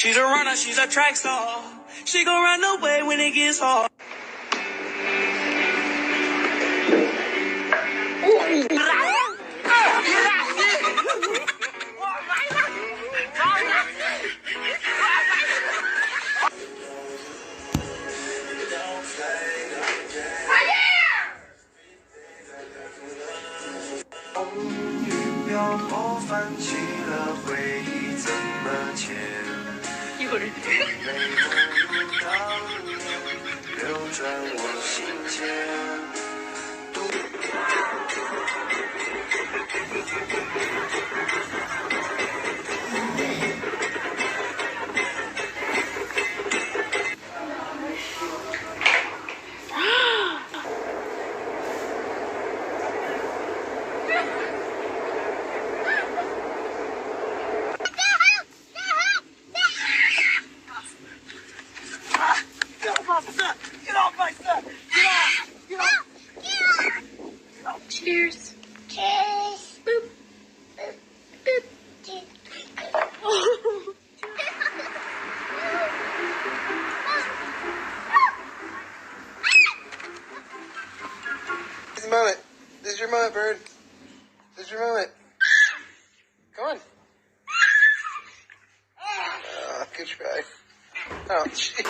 She's a runner, she's a track star. She gon' run away when it gets hard. Cheers. Cheers. Boop. Boop. Boop. This is your moment. This is your moment, bird. This is your moment. Come on. Oh, good try. Oh, shit.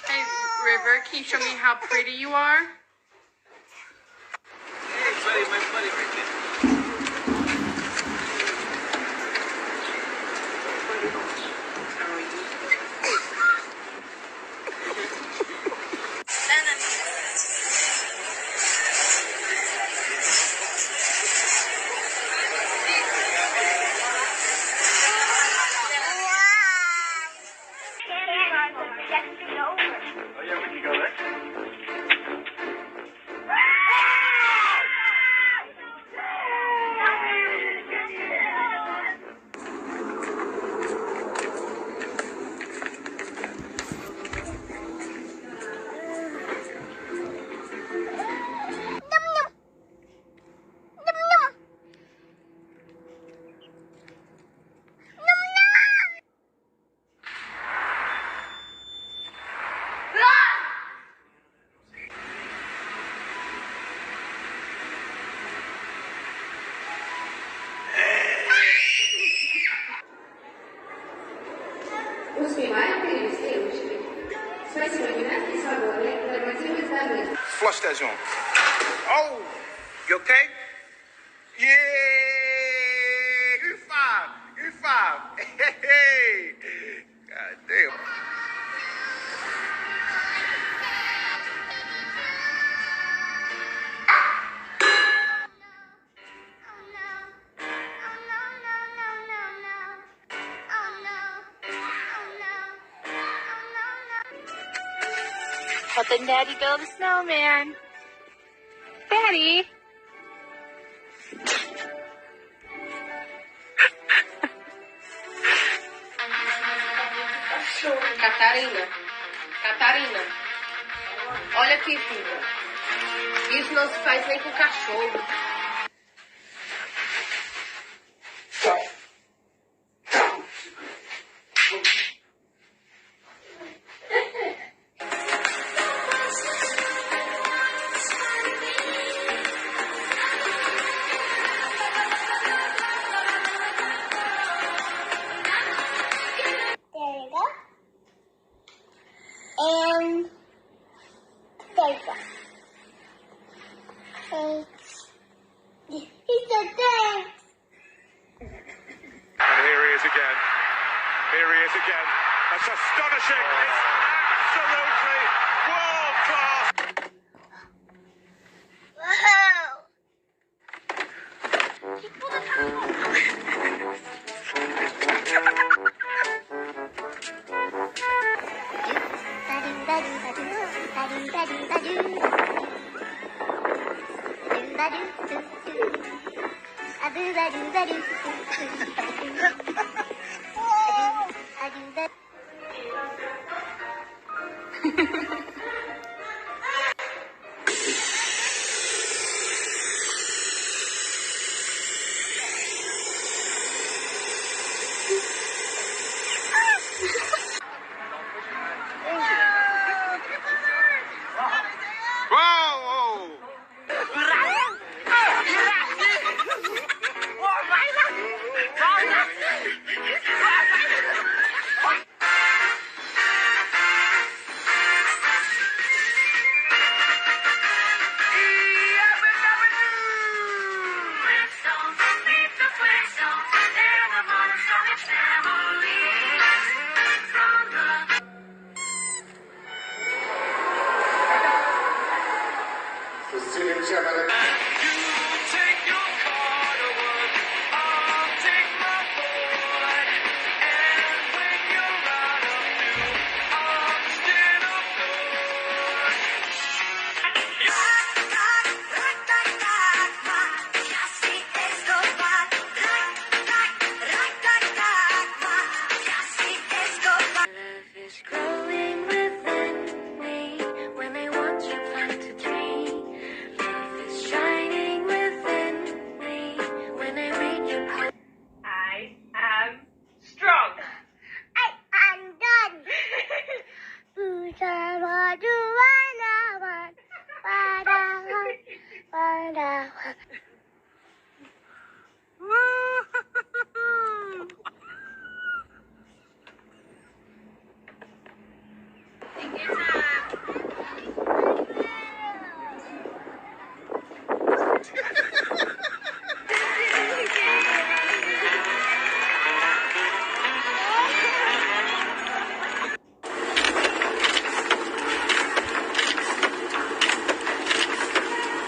Hey, River, can you show me how pretty you are? Hey, buddy, my buddy right there. How are you? Oh, yeah, we can go there. Flush that joint. Oh, you okay? Yeah, you five. You five. Hey, God damn. Helping Daddy build a snowman. Daddy. Catarina, olha aqui, filha. Isso não se faz nem com cachorro. And paper. He's a tank. And here he is again. Here he is again. That's astonishing. It's absolutely world class. アブバルバル。アブバル。